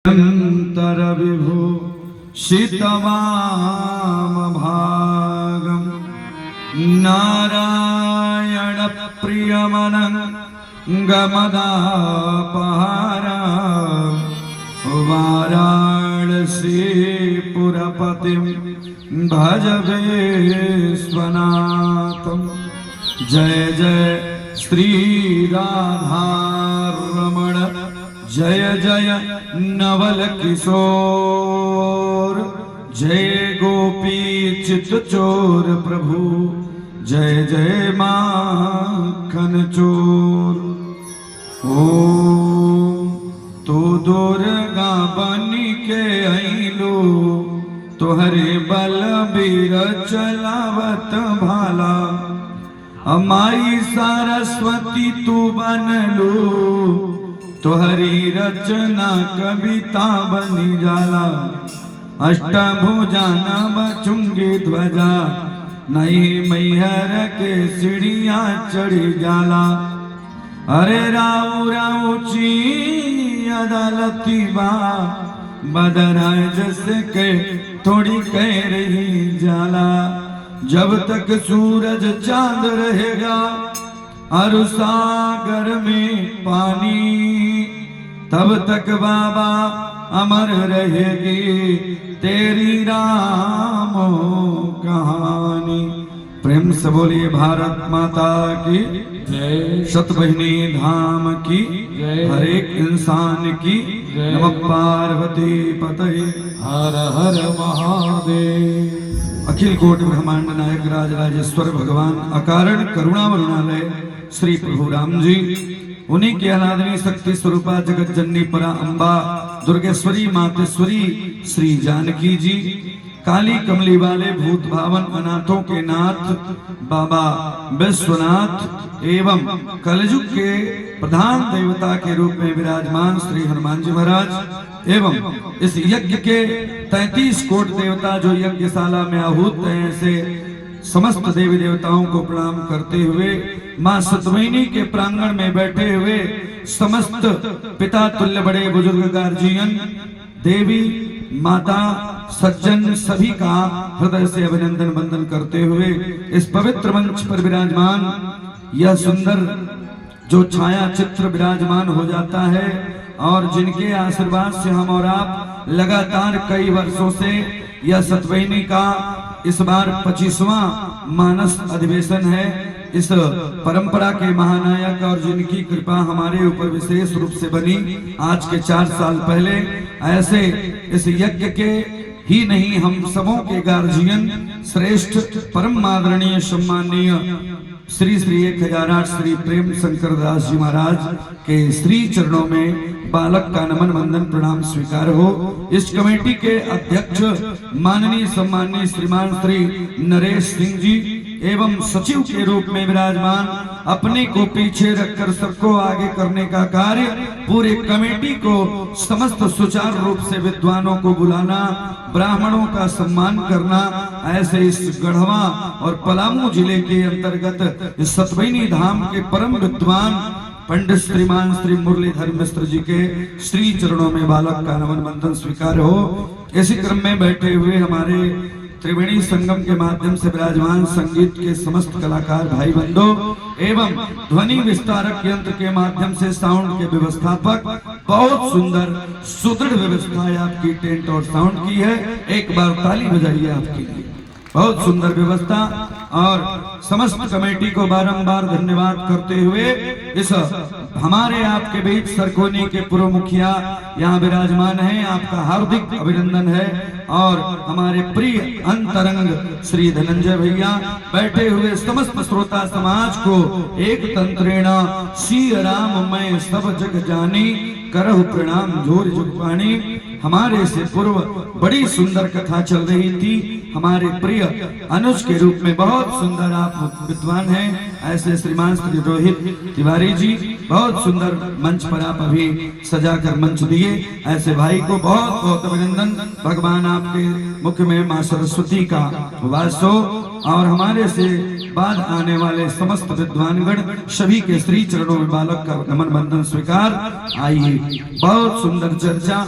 अंतर विभु शीतवाम भागम नारायण प्रियमनं गमदापहारा वाराणसी पुरपतिं भज विश्वनाथं। जय जय श्री राधारमण जय जय नवल किशोर जय गोपी चित चोर प्रभु जय जय माखन चोर। ओम तो दुर्गा बनी के अइलो तोहरे बल बीर चलावत भाला अमाई सरस्वती तू बनलो तोहरी रचना कविता बनी जाला। अष्टभुजा नव चुंगी ध्वजा नहीं मैहर के सीढ़िया चढ़ी जाला। अरे राऊ राऊ ची अदालती बा बदराय जैसे के थोड़ी कह रही जाला। जब तक सूरज चांद रहेगा और सागर में पानी तब तक बाबा अमर रहेगी तेरी राम कहानी। प्रेम से बोलिए भारत माता की जय, शतबहिनी धाम की जय, हर एक इंसान की नमः पार्वती पतये हर हर महादेव। अखिल कोटि ब्रह्मांड नायक राज राजेश्वर भगवान अकारण करुणा वरुणालय श्री प्रभु राम जी उन्हीं की अनादनी शक्ति स्वरूपा जगत जननी परा अम्बा दुर्गेश्वरी मातेश्वरी श्री जानकी जी काली कमली वाले भूत भावन अनाथों के नाथ बाबा विश्वनाथ एवं कलयुग के प्रधान देवता के रूप में विराजमान श्री हनुमान जी महाराज एवं इस यज्ञ के 33 कोट देवता जो यज्ञशाला में आहूत हैं ऐसे समस्त देवी देवताओं को प्रणाम करते हुए मां सतवैनी के प्रांगण में बैठे हुए समस्त पिता तुल्य बड़े बुजुर्ग गार्जियन देवी माता सज्जन सभी का हृदय से अभिनंदन वंदन करते हुए इस पवित्र मंच पर विराजमान यह सुंदर जो छाया चित्र विराजमान हो जाता है और जिनके आशीर्वाद से हम और आप लगातार कई वर्षों से यह सतवैनी का इस बार 25वां मानस अधिवेशन है। इस परंपरा के महानायक और जिनकी कृपा हमारे ऊपर विशेष रूप से बनी आज के 4 साल पहले ऐसे इस यज्ञ के ही नहीं हम सबों के गार्जियन श्रेष्ठ परम आदरणीय सम्माननीय श्री श्री 1008 श्री प्रेम शंकर दास जी महाराज के श्री चरणों में बालक का नमन वंदन प्रणाम स्वीकार हो। इस कमेटी के अध्यक्ष माननीय सम्माननीय श्रीमान श्री नरेश सिंह जी एवं सचिव के रूप में विराजमान अपने को पीछे रखकर सबको आगे करने का कार्य पूरे कमेटी को समस्त सुचारू रूप से विद्वानों को बुलाना ब्राह्मणों का सम्मान करना ऐसे इस गढ़वा और पलामू जिले के अंतर्गत इस सतवैनी धाम के परम विद्वान पंडित श्रीमान श्री मुरलीधर मिश्र जी के श्री चरणों में बालक का नमन वंदन स्वीकार हो। इसी क्रम में बैठे हुए हमारे त्रिवेणी संगम के माध्यम से विराजमान संगीत के समस्त कलाकार भाई बंधु एवं ध्वनि विस्तारक यंत्र के माध्यम से साउंड के व्यवस्थापक बहुत सुंदर सुदृढ़ व्यवस्था आपकी टेंट और साउंड की है। एक बार ताली बजाइए आपके लिए, बहुत सुंदर व्यवस्था और समस्त कमेटी को बारंबार धन्यवाद करते हुए इस हमारे आपके बीच सरकोनी के पूर्व मुखिया यहाँ विराजमान हैं, आपका हार्दिक अभिनंदन है। और हमारे प्रिय अंतरंग श्री धनंजय भैया बैठे हुए समस्त श्रोता समाज को एक तंत्रेणा श्री राम मैं सब जग जानी करहु प्रणाम जोर जुग पानी। हमारे से पूर्व बड़ी सुंदर कथा चल रही थी, हमारे प्रिय अनुज के रूप में बहुत सुंदर आप विद्वान हैं ऐसे श्रीमान श्री रोहित तिवारी जी बहुत सुंदर मंच पर आप अभी सजाकर मंच दिए ऐसे भाई को बहुत बहुत अभिनंदन। भगवान आपके मुख में मां सरस्वती का वास हो और हमारे से बाद आने वाले समस्त विद्वानगण सभी के श्री चरणों में बालक का नमन बंदन स्वीकार। आइए, बहुत सुंदर चर्चा,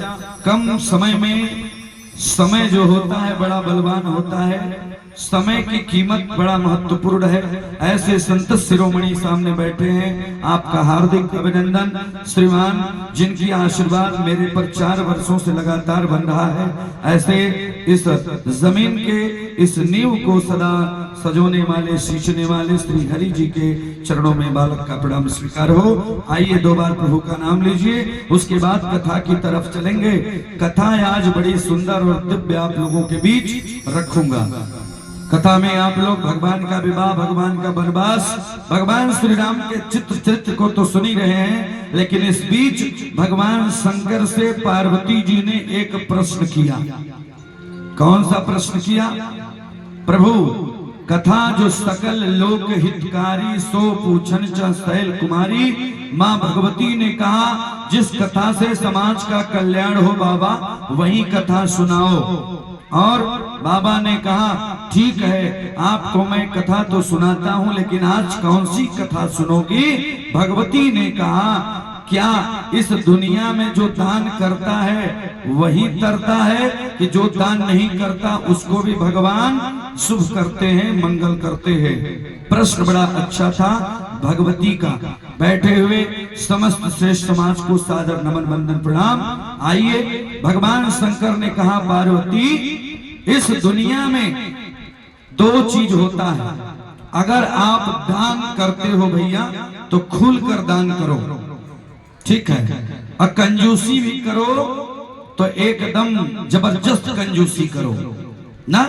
कम समय में। समय जो होता है बड़ा बलवान होता है, समय की कीमत बड़ा महत्वपूर्ण है। ऐसे संत शिरोमणि सामने बैठे हैं, आपका हार्दिक अभिनंदन। श्रीमान, जिनकी आशीर्वाद मेरे पर 4 वर्षों से लगातार बन रहा है, ऐसे इस जमीन के इस नींव को सदा सजोने वाले, सींचने वाले श्री हरि जी के चरणों में बालक का प्रणाम स्वीकार हो। आइए 2 बार प्रभु का नाम लीजिए, उसके बाद कथा की तरफ चलेंगे। कथा आज बड़ी सुंदर और दिव्य आप लोगों के बीच रखूंगा। कथा में आप लोग भगवान का विवाह, भगवान का वनवास, भगवान श्री राम के चरित्र को तो सुन ही रहे हैं, लेकिन इस बीच भगवान शंकर से पार्वती जी ने एक प्रश्न किया। कौन सा प्रश्न किया? प्रभु, कथा जो सकल लोक हितकारी सो पूछन च शैल कुमारी। माँ भगवती ने कहा, जिस कथा से समाज का कल्याण हो बाबा, वही कथा सुनाओ। और बाबा ने कहा, ठीक है, आपको मैं कथा तो सुनाता हूं, लेकिन आज कौन सी कथा सुनोगी? भगवती ने कहा, क्या इस दुनिया में जो दान करता है वही तरता है, कि जो दान नहीं करता उसको भी भगवान शुभ करते हैं, मंगल करते हैं? प्रश्न बड़ा अच्छा था भगवती का। बैठे हुए समस्त श्रेष्ठ समाज को सादर नमन बंदन प्रणाम। आइए, भगवान शंकर ने कहा, पार्वती, इस दुनिया में 2 चीज होता है। अगर आप दान करते हो भैया, तो खुलकर दान करो, ठीक है, और कंजूसी भी करो तो एकदम जबरदस्त कंजूसी करो ना।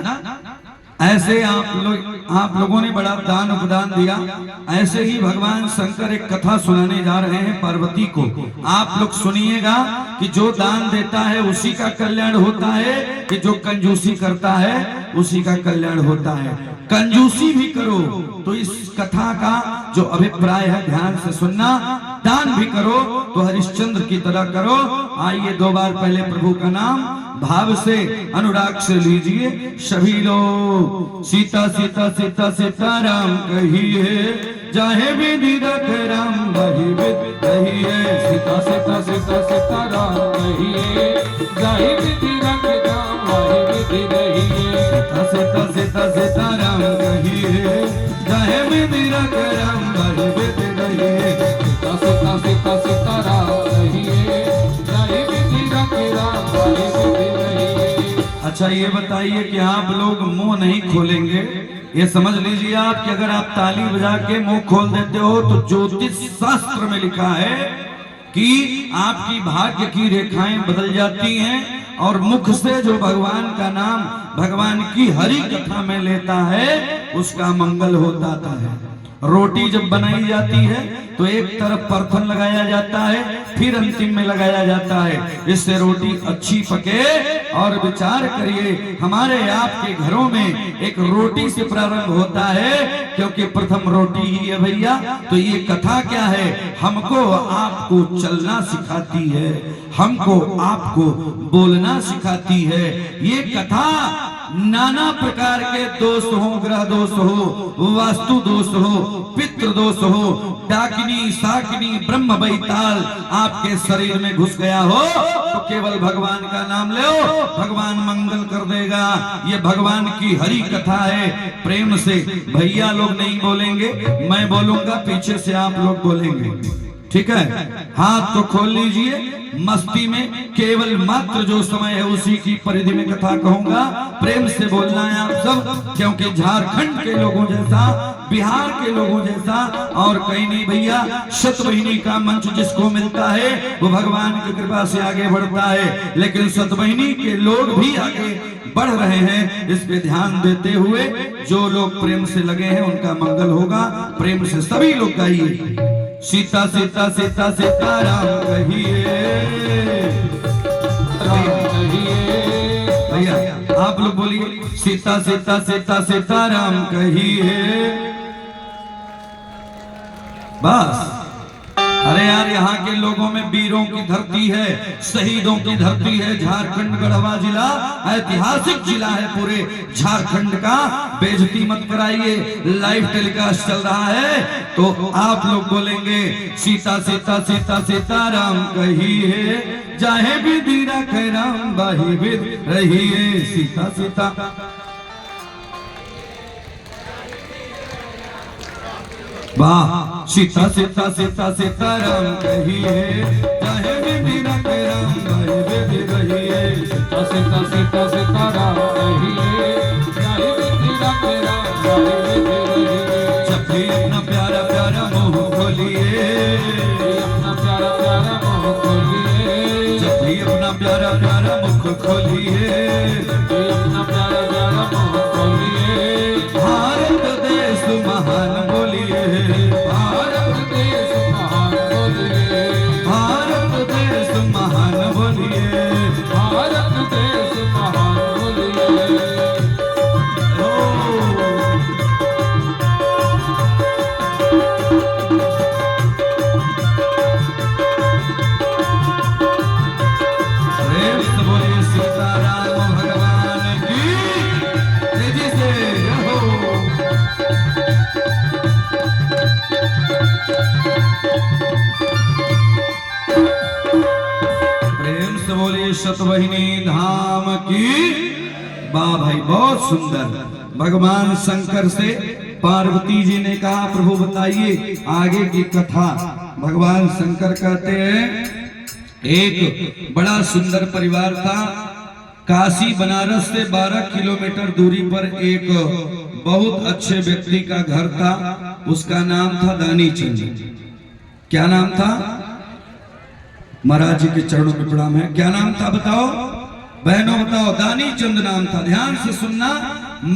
ऐसे आप लोगों ने बड़ा दान उपदान दिया। ऐसे ही भगवान शंकर एक कथा सुनाने जा रहे हैं पार्वती को। आप लोग सुनिएगा कि जो दान देता है उसी का कल्याण होता है, कि जो कंजूसी करता है उसी का कल्याण होता है। कंजूसी भी करो तो इस कथा का जो अभिप्राय है ध्यान से सुनना। दान भी करो तो हरिश्चंद्र की तरह करो। आइए 2 बार पहले प्रभु का नाम भाव से, अनुराग से लीजिए सभी लोग। सीता सीता सीता सीताराम कहिए, चाहे विधि रख राम वही विधि कहिए। सीता सीता सीता सीताराम कहिए, चाहे विधि रख राम वही विधि कहिए। सीता सीता सीता सीताराम कहिए, चाहे विधि रख राम वही विधि कहिए। सीता सीता सीता सीताराम कहिए, चाहे विधि रख राम वही विधि कहिए। अच्छा, ये बताइए कि आप लोग मुंह नहीं खोलेंगे, ये समझ लीजिए आप कि अगर आप ताली बजा के मुंह खोल देते हो तो ज्योतिष शास्त्र में लिखा है कि आपकी भाग्य की रेखाएं बदल जाती हैं, और मुख से जो भगवान का नाम, भगवान की हरि कथा में लेता है, उसका मंगल होता है। रोटी जब बनाई जाती है तो एक तरफ परथन लगाया जाता है, फिर अंतिम में लगाया जाता है, इससे रोटी अच्छी पके। और विचार करिए, हमारे आपके घरों में एक रोटी से प्रारंभ होता है, क्योंकि प्रथम रोटी ही है भैया। तो ये कथा क्या है? हमको आपको चलना सिखाती है, हमको आपको बोलना सिखाती है। ये कथा नाना प्रकार के दोष हो, ग्रह दोष हो, वास्तु दोष हो, पितृ दोष हो, डाकिनी साकिनी ब्रह्म बैताल आपके शरीर में घुस गया हो, तो केवल भगवान का नाम लो, भगवान मंगल कर देगा। ये भगवान की हरि कथा है। प्रेम से भैया लोग नहीं बोलेंगे, मैं बोलूंगा, पीछे से आप लोग बोलेंगे, ठीक है? हाथ को खोल लीजिए। मस्ती में केवल मात्र जो समय है उसी की परिधि में कथा कहूंगा। प्रेम से बोलना है आप सब, क्योंकि झारखंड के लोगों जैसा, बिहार के लोगों जैसा और कहीं नहीं भैया। शतवाहिनी का मंच जिसको मिलता है वो भगवान की कृपा से आगे बढ़ता है, लेकिन शतवाहिनी के लोग भी आगे बढ़ रहे हैं। इस पे ध्यान देते हुए जो लोग प्रेम से लगे हैं उनका मंगल होगा। प्रेम से सभी लोग गाइए, सीता सीता सीता सीताराम कहिए। भैया आप लोग बोलिए, सीता सीता सीता सीताराम कहिए। बस अरे यार, यहाँ के लोगों में वीरों की धरती है, शहीदों की धरती है। झारखंड गढ़वा जिला ऐतिहासिक जिला है पूरे झारखंड का। बेइज्जती मत कराइए, लाइव टेलीकास्ट चल रहा है तो आप लोग बोलेंगे सीता सीता सीता सीताराम कहिए, चाहे भी दीरा राम बाही विद रहिए। सीता सीता वाह, सीता सीता सीता सीताराम कहिए, चाहे भी दीरा राम बाही विद रहिए। सीता सीता सीता सीताराम कहिए, चाहे भी दीरा राम बाही विद रहिए। जब भी अपना प्यारा प्यारा मुंह खोलिए, अपना प्यारा प्यारा मुंह खोलिए, जब भी अपना प्यारा प्यारा मुख खोलिए, अपना प्यारा प्यारा मुंह खोलिए। भारत देश महान बोलिए, भारत देश महान बोलिए, भारत देश महान बोलिए। भारत देश महान बोलिए। प्रेम से बोलिए सीताराम भगवान की। तेजी से हो। प्रेम से बोलिए शतवहिनी धाम की। वाह भाई, बहुत सुंदर। भगवान शंकर से पार्वती जी ने कहा प्रभु बताइए आगे की कथा। भगवान शंकर कहते हैं एक बड़ा सुंदर परिवार था। काशी बनारस से 12 किलोमीटर दूरी पर एक बहुत अच्छे व्यक्ति का घर था। उसका नाम था दानी चंद। क्या नाम था? महाराज जी के चरणों में प्रणाम है। क्या नाम था बताओ बहनों, बताओ। दानी चंद नाम था। ध्यान से सुनना,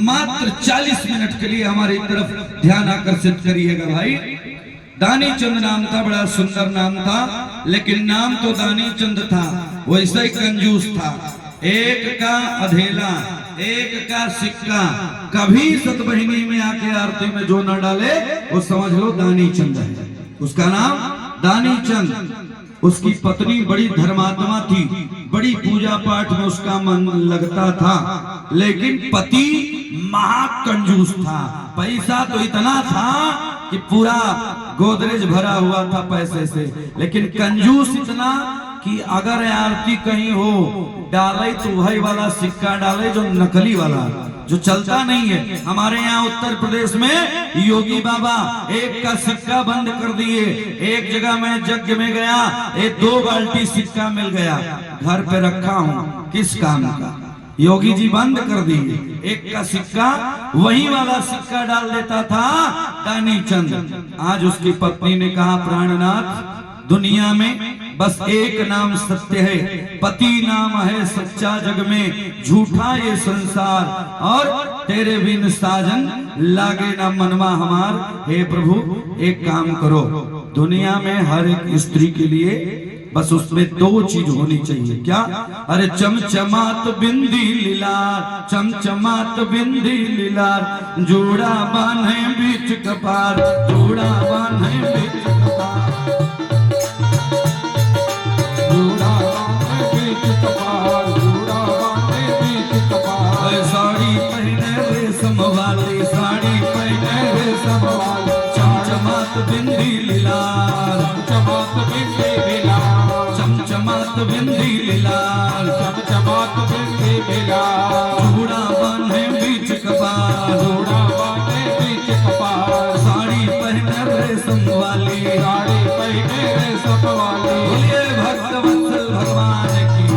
मात्र 40 मिनट के लिए हमारी तरफ ध्यान आकर्षित करिएगा भाई। दानी चंद नाम था, बड़ा सुंदर नाम था, लेकिन नाम तो दानी चंद था, वैसे ही कंजूस था। एक का अधेला, एक का सिक्का, कभी सतबहिनी में आके आरती में जो न डाले वो समझ लो दानी चंद है। उसका नाम दानी चंद। उसकी पत्नी बड़ी धर्मात्मा थी, बड़ी पूजा पाठ में उसका मन लगता था, लेकिन पति महाकंजूस था। पैसा तो इतना था कि पूरा गोदरेज भरा हुआ था पैसे से, लेकिन कंजूस इतना कि अगर आरती कहीं हो डाले तो वही वाला सिक्का डाले जो नकली वाला, जो चलता नहीं है। हमारे यहाँ उत्तर प्रदेश में योगी बाबा एक का सिक्का बंद कर दिए। एक जगह मैं यज्ञ में गया, एक 2 बाल्टी सिक्का मिल गया, घर पे रखा हूँ, किस काम का? योगी जी बंद कर दिए। एक का सिक्का वही वाला सिक्का डाल देता था दानी चंद। आज उसकी पत्नी ने कहा प्राणनाथ, दुनिया में बस एक नाम सत्य है, पति नाम है सच्चा जग में, झूठा ये संसार, और तेरे बिन साजन लागे ना मनवा हमार। हे प्रभु एक काम करो, दुनिया में हर एक स्त्री के लिए बस उसमें 2 चीज होनी चाहिए। क्या? अरे चमचमात बिंदी लीलार, चमचमात बिंदी लीलार, जोड़ा बांधे बीच कपार, जोड़ा बांधे बीच कपार, जोड़ा बांधे बीच कपार, जोड़ा बांधे बीच कपार। साड़ी पहने रेशम वाली, साड़ी पहने रेशम वाली, चमचमात बिंदी लीलार, चमचमात बिंदी लीलार, चमचमात बिंदी लीलार, चमचमात बिंदी लीलार, जोड़ा बांधे बीच कपार, जोड़ा बांधे बीच कपार। साड़ी पहने रेशम वाली, साड़ी पहने रेशम वाली। बोलिए भक्तवत्सल भगवान की।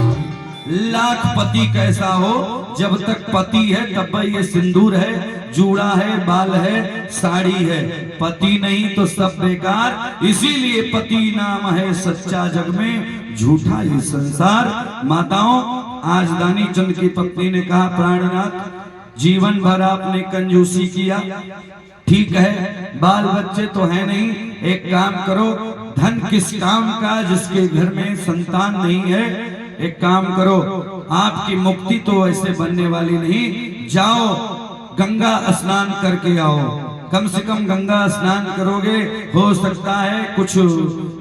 लाख पति कैसा हो, जब तक पति है तब ये सिंदूर है, जूड़ा है, बाल है, साड़ी है। पति नहीं तो सब बेकार। इसीलिए पति नाम है सच्चा जग में, झूठा ये संसार। माताओं, आज दानी चंद की पत्नी ने कहा प्राणनाथ, जीवन भर आपने कंजूसी किया, ठीक है, बाल बच्चे तो है नहीं, एक काम करो, धन किस काम का जिसके घर में संतान नहीं है। एक काम करो, आपकी मुक्ति तो ऐसे बनने वाली नहीं। जाओ गंगा स्नान करके आओ, कम से कम गंगा स्नान करोगे, हो सकता है कुछ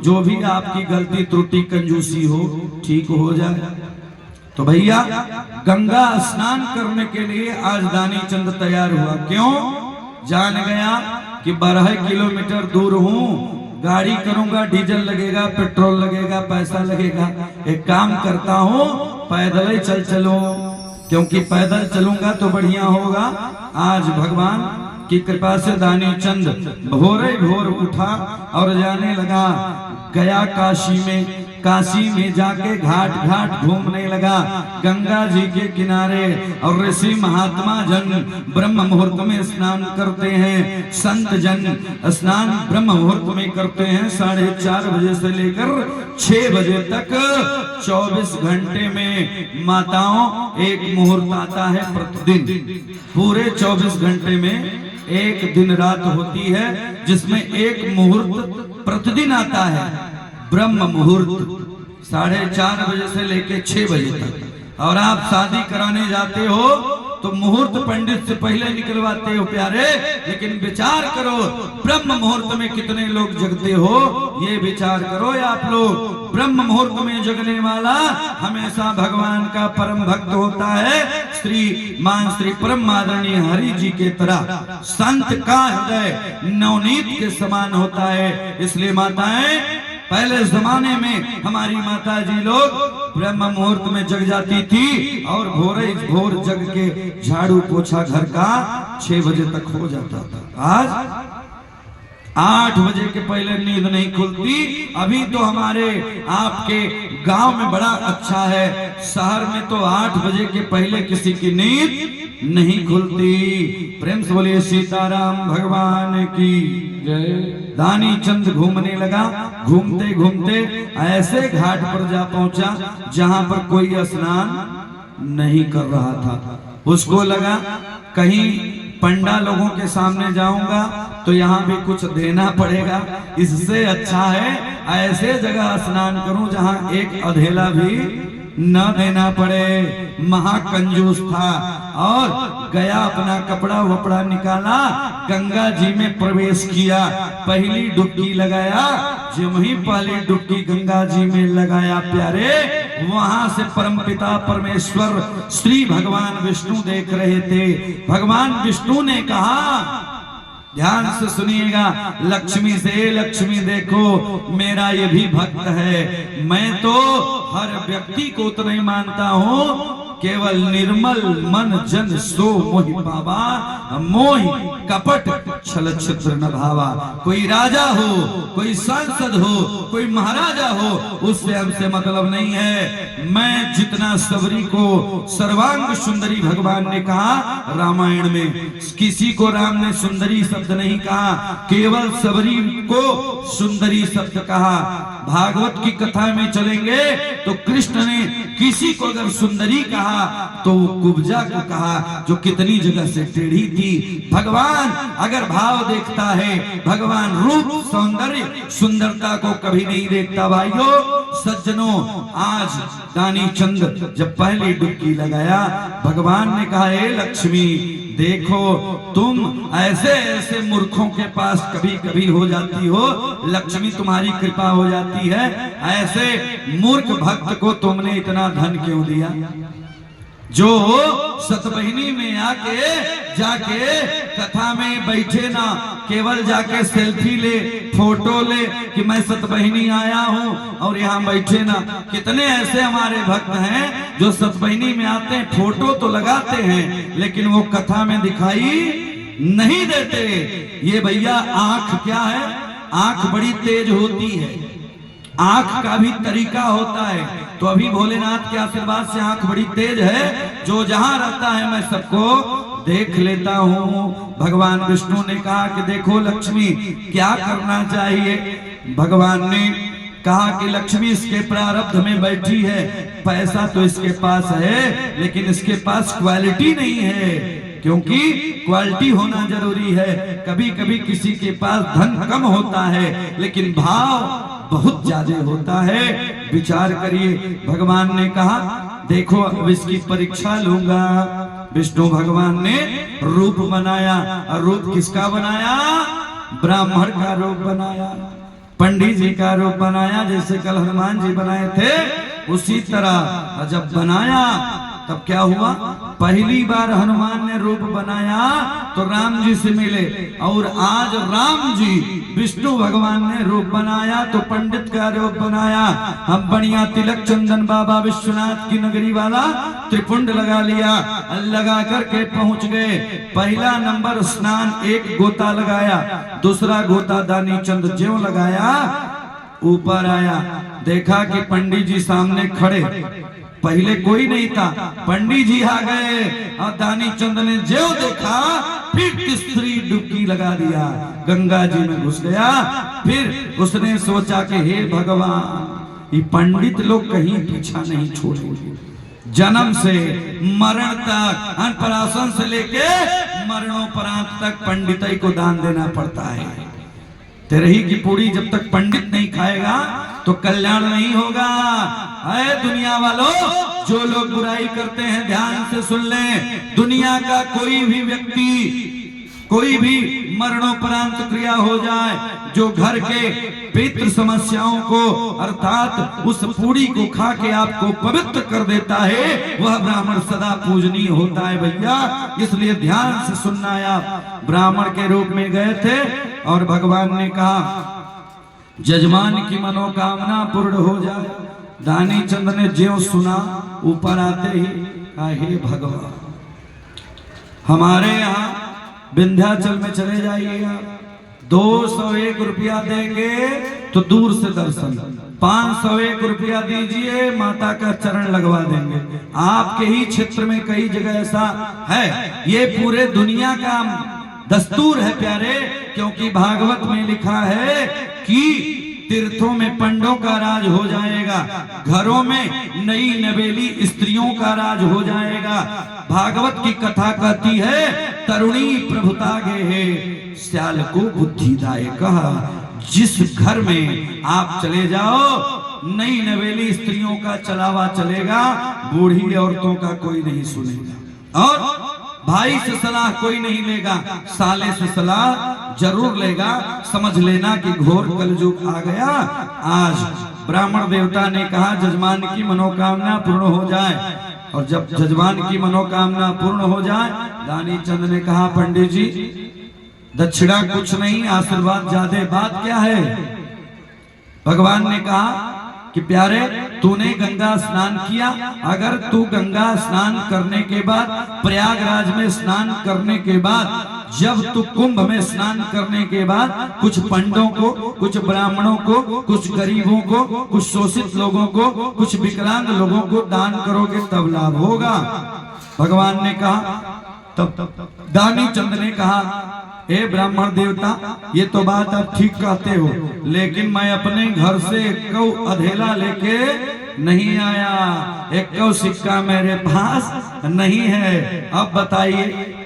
जो भी आपकी गलती त्रुटि कंजूसी हो ठीक हो जाए। तो भैया गंगा स्नान करने के लिए आज दानी चंद तैयार हुआ। क्यों? जान गया कि 12 किलोमीटर दूर हूं, गाड़ी करूंगा डीजल लगेगा, पेट्रोल लगेगा, पैसा लगेगा। एक काम करता हूं, पैदल ही चलूं, क्योंकि पैदल चलूंगा तो बढ़िया होगा। आज भगवान की कृपा से दानी चंद भोरे भोर उठा और जाने लगा गया काशी में जाके घाट घाट घूमने लगा, गंगा जी के किनारे। और ऋषि महात्मा जन ब्रह्म मुहूर्त में स्नान करते हैं, संत जन स्नान ब्रह्म मुहूर्त में करते हैं। 4:30 बजे से लेकर 6 बजे तक 24 घंटे में माताओं एक मुहूर्त आता है प्रतिदिन। पूरे 24 घंटे में एक दिन रात होती है जिसमें एक मुहूर्त प्रतिदिन आता है, ब्रह्म मुहूर्त 4:30 बजे से लेके 6 बजे तक। और आप शादी कराने जाते हो तो मुहूर्त पंडित से पहले निकलवाते हो प्यारे, लेकिन विचार करो ब्रह्म मुहूर्त में कितने लोग जगते हो, ये विचार करो। आप लोग ब्रह्म मुहूर्त में जगने वाला हमेशा भगवान का परम भक्त होता है। श्री परम आदरणीय हरि जी के तरह संत का हृदय नवनीत के समान होता है। इसलिए माताएं पहले जमाने में हमारी माता जी लोग ब्रह्म मुहूर्त में जग जाती थी और भोर जग के झाड़ू पोछा घर का 6 बजे तक हो जाता था। आज 8 बजे के पहले नींद नहीं खुलती। अभी तो हमारे आपके गांव में बड़ा अच्छा है, शहर में तो 8 बजे के पहले किसी की नींद नहीं खुलती। प्रेम से बोलिए सीताराम भगवान की जय। दानी चंद घूमने लगा, घूमते घूमते ऐसे घाट पर जा पहुंचा जहां पर कोई स्नान नहीं कर रहा था। उसको लगा कहीं पंडा लोगों के सामने जाऊंगा तो यहाँ भी कुछ देना पड़ेगा, इससे अच्छा है ऐसे जगह स्नान करूं जहां एक अधेला भी न देना पड़े। महाकंजूस था और गया, अपना कपड़ा वपड़ा निकाला, गंगा जी में प्रवेश किया, पहली डुबकी लगाया। जब ही पहली डुबकी गंगा जी में लगाया प्यारे, वहां से परमपिता परमेश्वर श्री भगवान विष्णु देख रहे थे। भगवान विष्णु ने कहा, ध्यान से सुनिएगा, लक्ष्मी से लक्ष्मी देखो मेरा ये भी भक्त है। मैं तो हर व्यक्ति को तो नहीं मानता हूँ, केवल निर्मल मन जन सो मोहि पावा, मोहि कपट छल छिद्र न भावा। कोई राजा हो, कोई सांसद हो, कोई महाराजा हो, उससे हमसे मतलब नहीं है। मैं जितना सबरी को सर्वांग सुंदरी भगवान ने कहा रामायण में, किसी को राम ने सुंदरी शब्द नहीं कहा, केवल सबरी को सुंदरी शब्द कहा। भागवत की कथा में चलेंगे तो कृष्ण ने किसी को अगर सुंदरी कहा तो कुब्जा को कहा, जो कितनी जगह से टेढ़ी थी। भगवान अगर भाव देखता है, भगवान रूप सौंदर्य सुंदरता को कभी नहीं देखता। भाइयों सज्जनों, आज दानी चंद जब पहली डुबकी लगाया, भगवान ने कहा, हे लक्ष्मी देखो तुम ऐसे ऐसे मूर्खों के पास कभी कभी हो जाती हो, लक्ष्मी तुम्हारी कृपा हो जाती है। ऐसे मूर्ख भक्त को तुमने इतना धन क्यों दिया, जो सतबहिनी में आके जाके कथा में बैठे ना, केवल जाके सेल्फी ले, फोटो ले कि मैं सतबहिनी आया हूं और यहाँ बैठे ना। कितने ऐसे हमारे भक्त हैं जो सतबहिनी में आते हैं, फोटो तो लगाते हैं लेकिन वो कथा में दिखाई नहीं देते। ये भैया आंख क्या है, आंख बड़ी तेज होती है, आंख का भी तरीका होता है। तो अभी भोलेनाथ के आशीर्वाद से आंख बड़ी तेज है, जो जहां रहता है मैं सबको देख लेता हूं। भगवान विष्णु ने कहा कि देखो लक्ष्मी क्या करना चाहिए। भगवान ने कहा कि लक्ष्मी इसके प्रारब्ध में बैठी है, पैसा तो इसके पास है लेकिन इसके पास क्वालिटी नहीं है, क्योंकि क्वालिटी होना जरूरी है। कभी कभी किसी के पास धन कम होता है लेकिन भाव बहुत ज्यादा होता है। विचार करिए, भगवान ने कहा देखो अब इसकी परीक्षा लूंगा। विष्णु भगवान ने रूप बनाया। और रूप किसका बनाया? ब्राह्मण का रूप बनाया, पंडित जी का रूप बनाया। जैसे कल हनुमान जी बनाए थे उसी तरह जब बनाया तब क्या हुआ? पहली बार हनुमान ने रूप बनाया तो राम जी से मिले, और आज राम जी विष्णु भगवान ने रूप बनाया तो पंडित का रूप बनाया। हम बढ़िया तिलक चंदन बाबा विश्वनाथ की नगरी वाला त्रिपुंड लगा लिया, लगा करके पहुंच गए। पहला नंबर स्नान, एक गोता लगाया, दूसरा गोता दानी चंद ज्यों लगाया ऊपर आया, देखा कि पंडित जी सामने खड़े, पहले कोई नहीं था, पंडित जी आ गए और दानी चंद ने जो देखा फिर तीसरी डुबकी लगा दिया, गंगा जी में घुस गया। फिर उसने सोचा कि हे भगवान, ये पंडित लोग कहीं पीछा नहीं छोड़ेंगे, जन्म से मरण तक, अनपराशन से लेके मरणोपरांत तक पंडिताई को दान देना पड़ता है। तेरही की पूरी जब तक पंडित नहीं खाएगा तो कल्याण नहीं होगा। अरे दुनिया वालों, जो लोग बुराई करते हैं ध्यान से सुन लें, दुनिया का कोई भी व्यक्ति, कोई भी मरणोपरांत क्रिया हो जाए, जो घर के पितृ समस्याओं को अर्थात उस पूरी को खा के आपको पवित्र कर देता है, वह ब्राह्मण सदा पूजनीय होता है भैया। इसलिए ध्यान से सुनना है। आप ब्राह्मण के रूप में गए थे और भगवान ने कहा जजमान की मनोकामना पूर्ण हो जाए। दानी चंद ने ज्यों सुना ऊपर आते ही कहा हे भगवान, हमारे यहाँ विंध्याचल में चले जाइए, 201 रुपया देंगे तो दूर से दर्शन, 501 रुपया दीजिए माता का चरण लगवा देंगे। आपके ही क्षेत्र में कई जगह ऐसा है, ये पूरे दुनिया का दस्तूर है प्यारे, क्योंकि भागवत में लिखा है कि तीर्थों में पंडों का राज हो जाएगा, घरों में नई नवेली स्त्रियों का राज हो जाएगा। भागवत की कथा कहती है तरुणी प्रभुता गे है श्याल को बुद्धिदायक, जिस घर में आप चले जाओ नई नवेली स्त्रियों का चलावा चलेगा, बूढ़ी औरतों का कोई नहीं सुनेगा, और भाई से सलाह कोई नहीं लेगा, साले से सलाह जरूर लेगा। समझ लेना कि घोर कलयुग आ गया। आज ब्राह्मण देवता ने कहा जजमान की मनोकामना पूर्ण हो जाए, और जब जजमान की मनोकामना पूर्ण हो जाए, दानी चंद ने कहा पंडित जी दक्षिणा कुछ नहीं, आशीर्वाद ज्यादा, बात क्या है? भगवान ने कहा कि प्यारे तूने गंगा स्नान किया, अगर तू गंगा स्नान करने के बाद, प्रयागराज में स्नान करने के बाद, जब तू कुंभ में स्नान करने के बाद कुछ पंडों को, कुछ ब्राह्मणों को, कुछ गरीबों को, कुछ शोषित लोगों को, कुछ विकलांग लोगों को दान करोगे तब लाभ होगा। भगवान ने कहा, तब दानी चंद ने कहा हे ब्राह्मण देवता, ये तो बात आप ठीक कहते हो, लेकिन मैं अपने घर से एक कौ अधेला लेके नहीं आया, एक कौ सिक्का मेरे पास नहीं है। अब बताइए।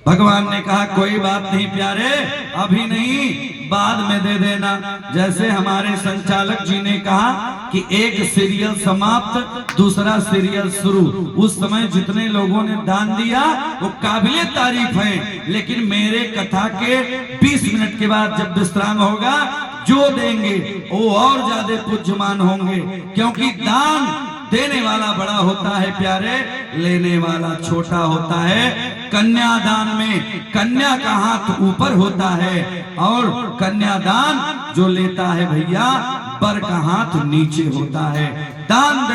भगवान ने कहा कोई बात नहीं प्यारे, अभी नहीं, बाद में दे देना। जैसे हमारे संचालक जी ने कहा कि एक सीरियल समाप्त, दूसरा सीरियल शुरू, उस समय जितने लोगों ने दान दिया वो काबिले तारीफ है, लेकिन मेरे कथा के 20 मिनट के बाद जब विश्राम होगा, जो देंगे वो और ज्यादा पूज्यमान होंगे, क्योंकि दान देने वाला बड़ा होता है प्यारे, लेने वाला छोटा होता है। कन्यादान में कन्या का हाथ ऊपर होता है, और कन्यादान जो लेता है भैया वर का हाथ नीचे होता है। दान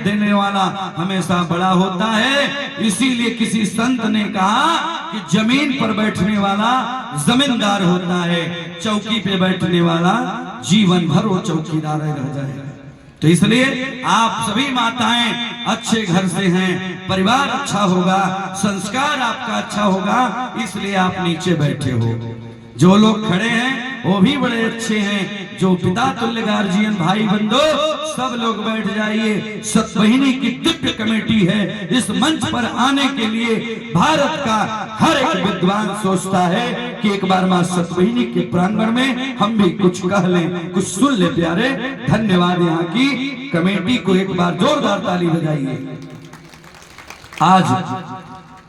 देने वाला हमेशा बड़ा होता है। इसीलिए किसी संत ने कहा कि जमीन पर बैठने वाला जमींदार होता है, चौकी पे बैठने वाला जीवन भर वो चौकीदार रह जाएगा। तो इसलिए आप सभी माताएं अच्छे घर से हैं, परिवार अच्छा होगा, संस्कार आपका अच्छा होगा, इसलिए आप नीचे बैठे हो। जो लोग खड़े हैं वो भी बड़े अच्छे हैं, जो पिता तुल्य गार्जियन भाई बंधु सब लोग बैठ जाइए। सतवाहिनी की दिव्य कमेटी है, इस मंच पर आने के लिए भारत का हर एक विद्वान सोचता है कि एक बार मां सतवाहिनी के प्रांगण में हम भी कुछ कह लें, कुछ सुन ले प्यारे। धन्यवाद यहाँ की कमेटी को, एक बार जोरदार ताली बजाइए। आज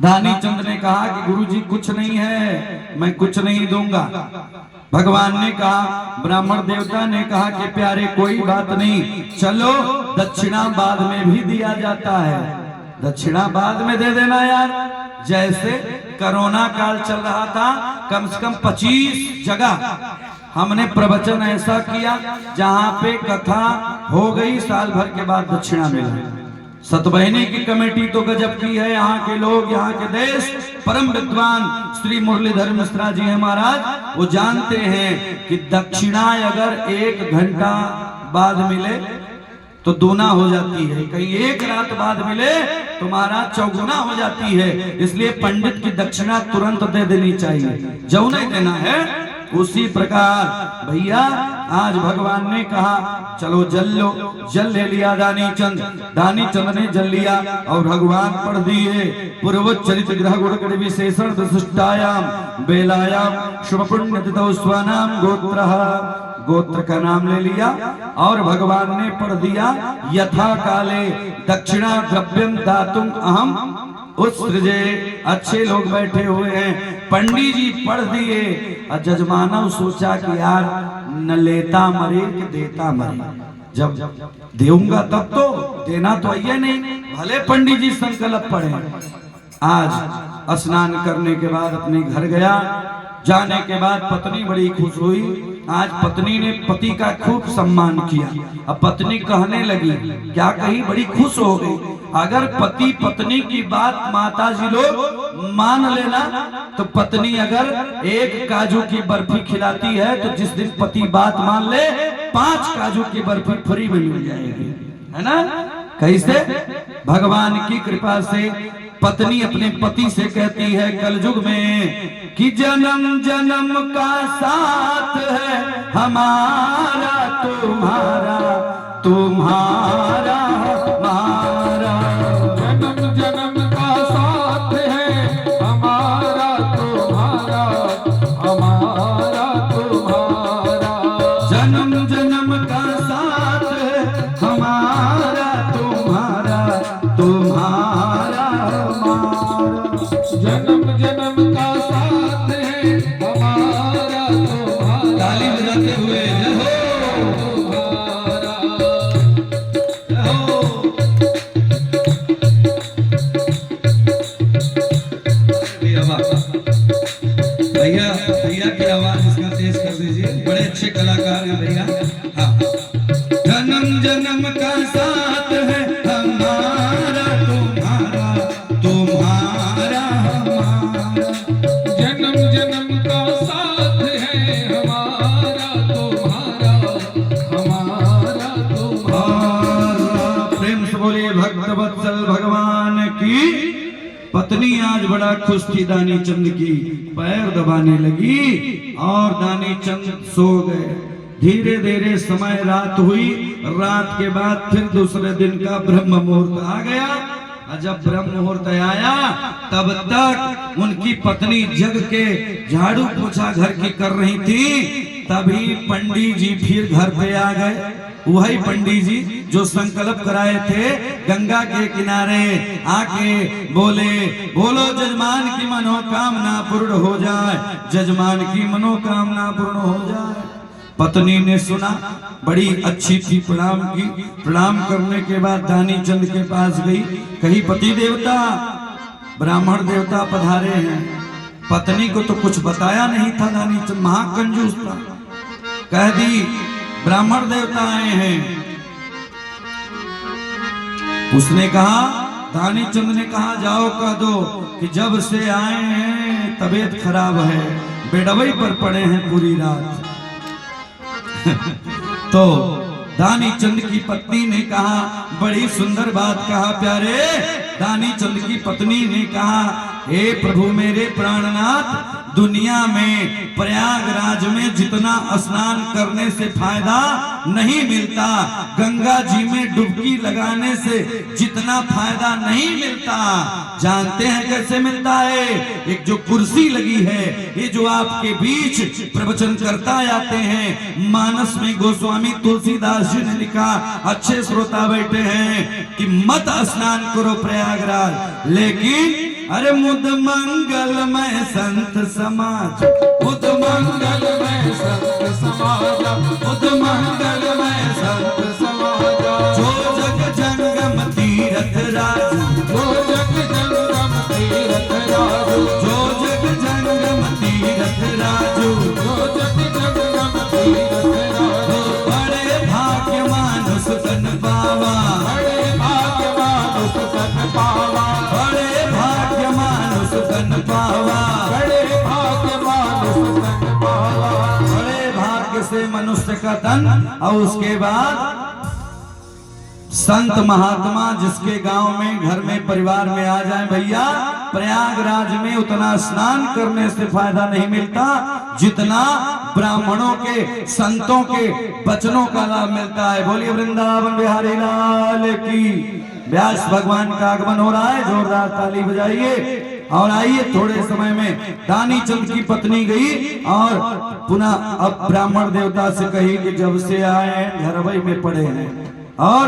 दानी चंद ने कहा कि गुरुजी कुछ नहीं है, मैं कुछ नहीं दूंगा। भगवान ने कहा, ब्राह्मण देवता ने कहा कि प्यारे कोई बात नहीं, चलो दक्षिणा बाद में भी दिया जाता है, दक्षिणा बाद में दे देना यार। जैसे कोरोना काल चल रहा था, कम से कम 25 जगह हमने प्रवचन ऐसा किया जहां पे कथा हो गई, साल भर के बाद दक्षिणा मिला। सतबहिनी की कमेटी तो गजब की है, यहाँ के लोग, यहाँ के देश, परम विद्वान श्री मुरलीधर मिश्रा जी हैं महाराज, वो जानते हैं कि दक्षिणा अगर 1 घंटा बाद मिले तो दूना हो जाती है, कहीं 1 रात बाद मिले तो महाराज चौगुना हो जाती है। इसलिए पंडित की दक्षिणा तुरंत दे देनी चाहिए, जो नहीं देना है। उसी प्रकार भैया आज भगवान ने कहा चलो जल लो, जल ले लिया दानी चंद ने जल लिया और भगवान पढ़ दिए पूर्व चरित ग्रह गुण विशेषण विशिष्टायाम बेलायाम शुभ पुण्य तिथौ स्वानाम गोत्र का नाम ले लिया और भगवान ने पढ़ दिया यथा काले दक्षिणा द्रव्यम दातुम अहम उत्सृजे। अच्छे लोग बैठे हुए हैं, पंडित जी पढ़ दिए और जजमानव सोचा कि यार न लेता मरे कि देता मरे, जब देऊंगा तब तो देना तो आइए नहीं, भले पंडित जी संकल्प पढ़े। आज स्नान करने के बाद अपने घर गया, जाने के बाद पत्नी बड़ी खुश हुई। आज पत्नी ने पति का खूब सम्मान किया। अब पत्नी कहने लगी, क्या कही, बड़ी खुश हो गई। अगर पति पत्नी की बात माता जी लोग मान लेना तो पत्नी अगर 1 काजू की बर्फी खिलाती है तो जिस दिन पति बात मान ले 5 काजू की बर्फी फ्री में मिल जाएगी, है ना। कैसे? भगवान की कृपा से पत्नी अपने पति से कहती है कलयुग में कि जन्म जन्म का साथ है हमारा तुम्हारा, तुम्हारा हमारा, जन्म जन्म का साथ है हमारा तुम्हारा, हमारा तुम्हारा, जन्म जन्म का साथ है हमारा तुम्हारा, तुम्हारा हमारा, जन्म जन्म का साथ है हमारा तुम्हारा। ताली बजाते हुए जय हो, जय हो। भैया भैया की आवाज इसका तेज कर दीजिए, बड़े अच्छे कलाकार हैं भैया। हाँ, जन्म जन्म का साथ है हमारा तुम्हारा, तुम्हारा हमारा, जन्म जन्म का साथ है हमारा तुम्हारा, हमारा तुम्हारा। प्रेम से बोलिए भक्त वत्सल भगवान की। पत्नी आज बड़ा खुश थी दानी चंद की, पैर दबाने लगी और दानी चंद सो गए। धीरे धीरे समय रात हुई, रात के बाद फिर दूसरे दिन का ब्रह्म मुहूर्त आ गया। जब ब्रह्म मुहूर्त आया तब तक उनकी पत्नी जग के झाड़ू पोछा घर की कर रही थी। तभी पंडित जी फिर घर पे आ गए, वही पंडित जी जो संकल्प कराए थे गंगा के किनारे आके बोले, बोलो जजमान की मनोकामना पूर्ण हो जाए, जजमान की मनोकामना पूर्ण हो जाए। पत्नी ने सुना, बड़ी अच्छी थी, प्रणाम की। प्रणाम करने के बाद दानी चंद के पास गई, कही पति देवता ब्राह्मण देवता पधारे हैं। पत्नी को तो कुछ बताया नहीं था, दानी चंद महाकंजूस था। कह दी ब्राह्मण देवता आए हैं। उसने कहा, दानी चंद ने कहा जाओ कह दो कि जब से आए हैं तबीयत खराब है, बेडवई पर पड़े हैं पूरी रात। तो दानी चंद की पत्नी ने कहा, बड़ी सुंदर बात कहा प्यारे। दानी चंद की पत्नी ने कहा, हे प्रभु मेरे प्राणनाथ, दुनिया में प्रयागराज में जितना स्नान करने से फायदा नहीं मिलता, गंगा जी में डुबकी लगाने से जितना फायदा नहीं मिलता, जानते हैं कैसे मिलता है? एक जो कुर्सी लगी है, ये जो आपके बीच प्रवचन करता आते हैं, मानस में गोस्वामी तुलसीदास जी ने लिखा, अच्छे श्रोता बैठे हैं कि मत स्नान करो प्रयागराज, लेकिन अरे मुद मंगलमय संत समाज, मुद मंगलमय संत समाज, मुद मंगलमय संत समाज, जो जग जंगम तीरथ राज, जो जग जंगम तीरथ राजू, जो जग जंगम तीरथ राजू, जो जग जंगम तीरथ राजू, बड़े भाग्यवान सुतन पावा, बड़े भाग्यवान सुतन पावा, बड़े भाग्यवान सुतन पावा, बड़े भाग्यवान सुतन पावा। बड़े भाग्य से मनुष्य का तन और उसके बाद संत महात्मा जिसके गांव में घर में परिवार में आ जाए भैया, प्रयागराज में उतना स्नान करने से फायदा नहीं मिलता जितना ब्राह्मणों के संतों के वचनों का लाभ मिलता है। बोलिए वृंदावन बिहारी लाल की। व्यास भगवान का आगमन हो रहा है, जोरदार ताली बजाइए। और आइए थोड़े समय में दानी चंद की पत्नी गई और पुनः अब ब्राह्मण देवता से कही कि जब से आए हैं घर में पड़े हैं और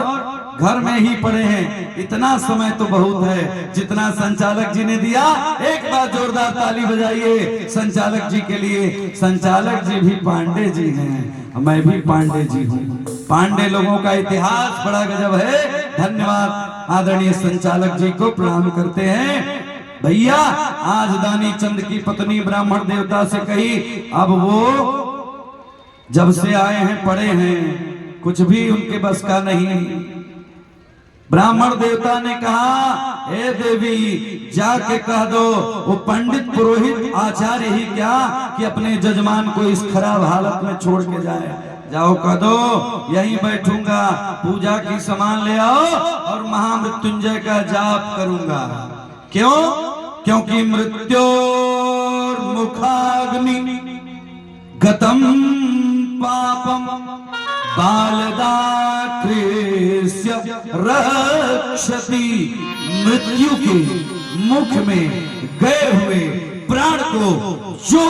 घर में ही पड़े हैं, इतना समय तो बहुत है जितना संचालक जी ने दिया। एक बार जोरदार ताली बजाइए संचालक जी के लिए। संचालक जी भी पांडे जी हैं, मैं भी पांडे जी हूँ। पांडे लोगों का इतिहास बड़ा गजब है। धन्यवाद आदरणीय संचालक जी को प्रणाम करते हैं। भैया आज दानी चंद की पत्नी ब्राह्मण देवता से कही, अब वो जब से आए हैं पड़े हैं, कुछ भी उनके बस का नहीं। ब्राह्मण देवता ने कहा, हे देवी जाके कह दो वो पंडित पुरोहित आचार्य ही क्या कि अपने जजमान को इस खराब हालत में छोड़ के जाए। जाओ कह दो यहीं बैठूंगा, पूजा की सामान ले आओ और महामृत्युंजय का जाप करूंगा। क्यों? क्योंकि मृत्योर्मुखाग्नि गतम पापम बालदात्रेस्य रक्षति। मृत्यु के मुख में गए हुए प्राण को जो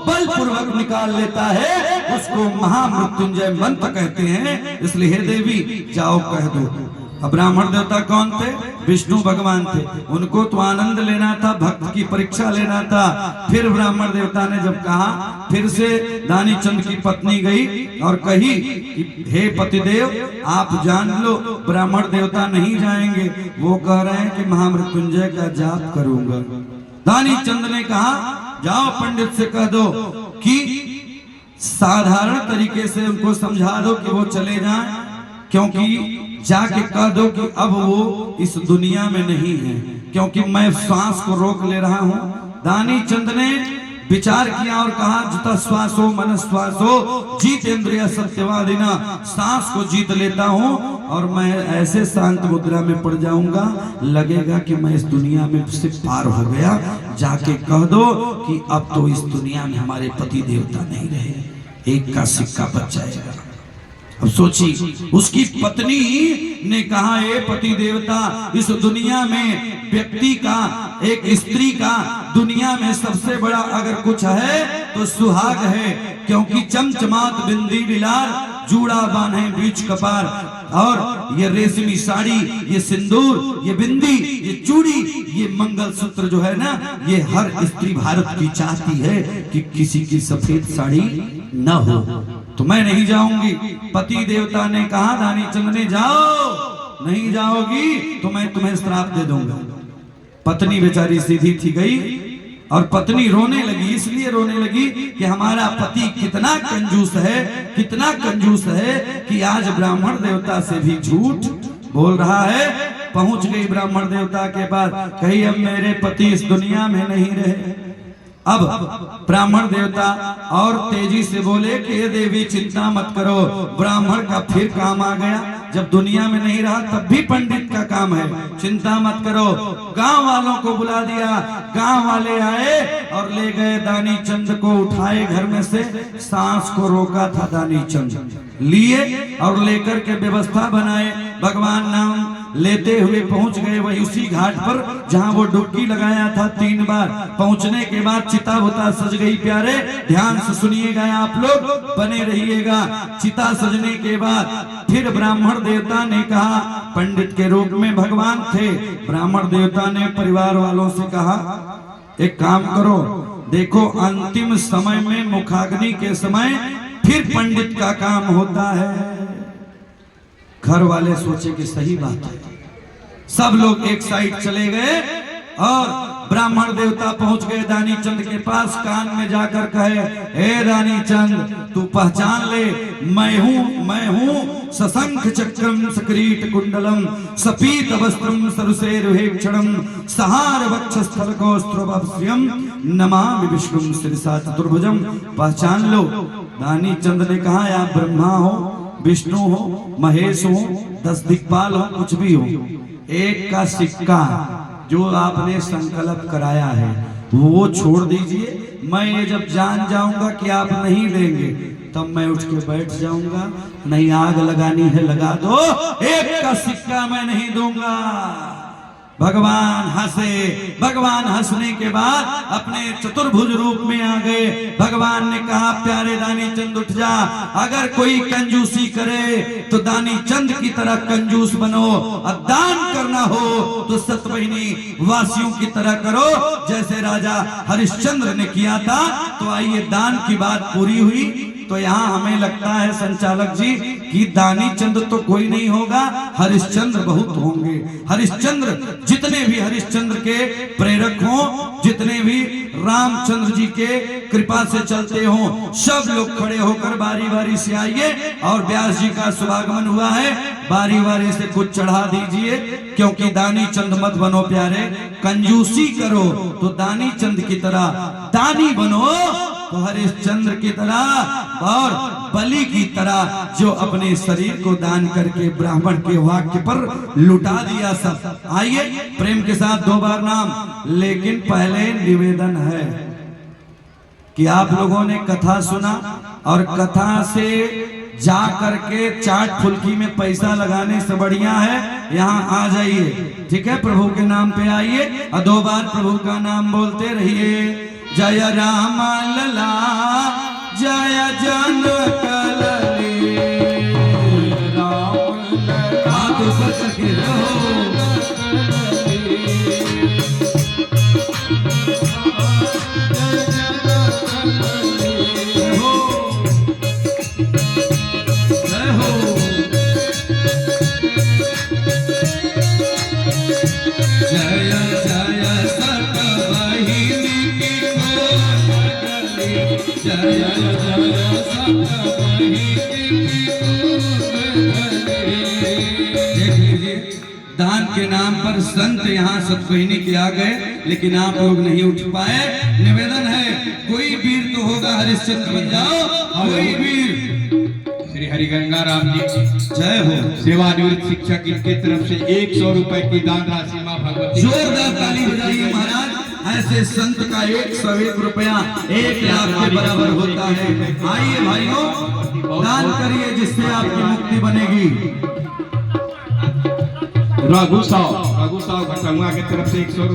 बलपूर्वक निकाल लेता है उसको महामृत्युंजय मंत्र कहते हैं। इसलिए हे देवी जाओ कह दो। अब ब्राह्मण देवता कौन थे? विष्णु भगवान थे। उनको तो आनंद लेना था, भक्त की परीक्षा लेना था। फिर ब्राह्मण देवता ने जब कहा, फिर से दानी चंद की पत्नी गई और कही कि हे पतिदेव आप जान लो ब्राह्मण देवता नहीं जाएंगे, वो कह रहे हैं कि महामृत्युंजय का जाप करूंगा। दानी चंद ने कहा जाओ पंडित से कह दो कि साधारण तरीके से उनको समझा दो कि वो चले जाएं, क्योंकि जाके कह दो कि अब वो इस दुनिया में नहीं है, क्योंकि मैं श्वास को रोक ले रहा हूं। दानी चंद ने विचार किया और कहा जिता श्वासो मन श्वासो जीतेंद्रिय सत्यवादिना, सांस को जीत लेता हूं और मैं ऐसे शांत मुद्रा में पड़ जाऊंगा लगेगा कि मैं इस दुनिया में से पार हो गया। जाके कह दो कि अब तो इस दुनिया में हमारे पति देवता नहीं रहे, एक का सिक्का बच जाएगा। अब सोची उसकी पत्नी ने कहा, ए पति देवता इस दुनिया में व्यक्ति का, एक स्त्री का दुनिया में सबसे बड़ा अगर कुछ है तो सुहाग है, क्योंकि चमचमात बिंदी बिलार जूड़ा बांधे बीच कपार, और ये रेशमी साड़ी, ये सिंदूर, ये बिंदी, ये चूड़ी, ये मंगलसूत्र जो है ना, ये हर स्त्री भारत की चाहती है कि किसी की सफेद साड़ी न हो। तो मैं नहीं जाऊंगी। पति देवता ने कहा दानी चंद ने, जाओ, नहीं जाओगी तो मैं तुम्हें श्राप दे दूंगा। पत्नी बेचारी सीधी थी गई और पत्नी रोने लगी। इसलिए रोने लगी कि हमारा पति कितना कंजूस है, कितना कंजूस है कि आज ब्राह्मण देवता से भी झूठ बोल रहा है। पहुंच गई ब्राह्मण देवता के पास, कही अब मेरे पति इस दुनिया में नहीं रहे। अब ब्राह्मण देवता और तेजी से बोले कि हे देवी चिंता मत करो, ब्राह्मण का फिर काम आ गया। जब दुनिया में नहीं रहा तब भी पंडित का काम है, चिंता मत करो। गांव वालों को बुला दिया, गांव वाले आए और ले गए दानी चंद को, उठाए घर में से, सांस को रोका था दानी चंद, लिए और लेकर के व्यवस्था बनाए, भगवान नाम लेते हुए पहुंच गए वही उसी घाट पर जहां वो डुबकी लगाया था 3 बार। पहुंचने के बाद चिता बुता सज गई प्यारे, ध्यान से सुनिएगा आप लोग, बने रहिएगा। चिता सजने के बाद फिर ब्राह्मण देवता ने कहा, पंडित के रूप में भगवान थे, ब्राह्मण देवता ने परिवार वालों से कहा एक काम करो, देखो अंतिम समय में मुखाग्नि के समय फिर पंडित का काम होता है। घर वाले सोचे कि सही बात है, सब लोग एक साइड चले गए और ब्राह्मण देवता पहुंच गए दानी चंद के पास। कान में जाकर कहे, हे दानी चंद, तू पहचान ले, मैं हूं सशंख चक्रम सकिरीट कुंडलम सपीत वस्त्रम सरुसेरुहेक्षणम सहार वक्षस्थल कौस्त्रवस्यम नमामि विष्णुम शिरसा चतुर्भुजम। पहचान लो। दानी चंद ने कहा, आप ब्रह्मा हो, विष्णु हो, महेश हो, 10 दिक्पाल हो, कुछ भी हो, एक का सिक्का जो आपने संकल्प कराया है वो छोड़ दीजिए। मैं ये जब जान जाऊंगा कि आप नहीं देंगे तब मैं उठ के बैठ जाऊंगा, नहीं आग लगानी है लगा दो, एक का सिक्का मैं नहीं दूंगा। भगवान हंसे। भगवान हंसने के बाद अपने चतुर्भुज रूप में आ गए। भगवान ने कहा, प्यारे दानी चंद उठ जा, अगर कोई कंजूसी करे तो दानी चंद की तरह कंजूस बनो, और दान करना हो तो सतवहिनी वासियों की तरह करो जैसे राजा हरिश्चंद्र ने किया था। तो आइए, दान की बात पूरी हुई। तो यहाँ हमें लगता है संचालक जी कि दानी चंद तो कोई नहीं होगा, हरिश्चंद्र बहुत होंगे। हरिश्चंद्र, जितने भी हरिश्चंद्र के प्रेरक हों, जितने भी रामचंद्र जी के कृपा से चलते हों, सब लोग खड़े होकर बारी बारी से आइए। और व्यास जी का शुभागमन हुआ है, बारी बारी से कुछ चढ़ा दीजिए, क्योंकि दानी चंद मत बनो प्यारे, कंजूसी करो तो दानी चंद की तरह, दानी बनो तो हरिश्चंद्र की तरह और बलि की तरह, जो अपने शरीर को दान करके ब्राह्मण के वाक्य पर लुटा दिया। सब आइए प्रेम के साथ 2 बार नाम। लेकिन पहले निवेदन है कि आप लोगों ने कथा सुना और कथा से जा करके चाट फुल्की में पैसा लगाने से बढ़िया है यहाँ आ जाइए, ठीक है? प्रभु के नाम पे आइए और 2 बार प्रभु का नाम बोलते रहिए। जय राम लला जय जनक लली, राम लला हाथ ऊपर करके रहो। देख लीजिए, दान के नाम पर संत यहाँ सतकोहिनी के आ गए, लेकिन आप लोग नहीं उठ पाए। निवेदन है, कोई वीर तो होगा, हरिश्चंद्र बन जाओ, कोई वीर। श्री हरिगंगा राम जी जय हो। सेवानिवृत्त शिक्षक इनके तरफ से 100 रुपए की दान राशि मां भगवती। जोरदार ताली बजाइए महाराज। ऐसे संत का 101 रुपया 1 लाख के बराबर होता है। आइए भाइयों, दान करिए जिससे आपकी मुक्ति बनेगी। रघु साहब घटंगा की तरफ से 100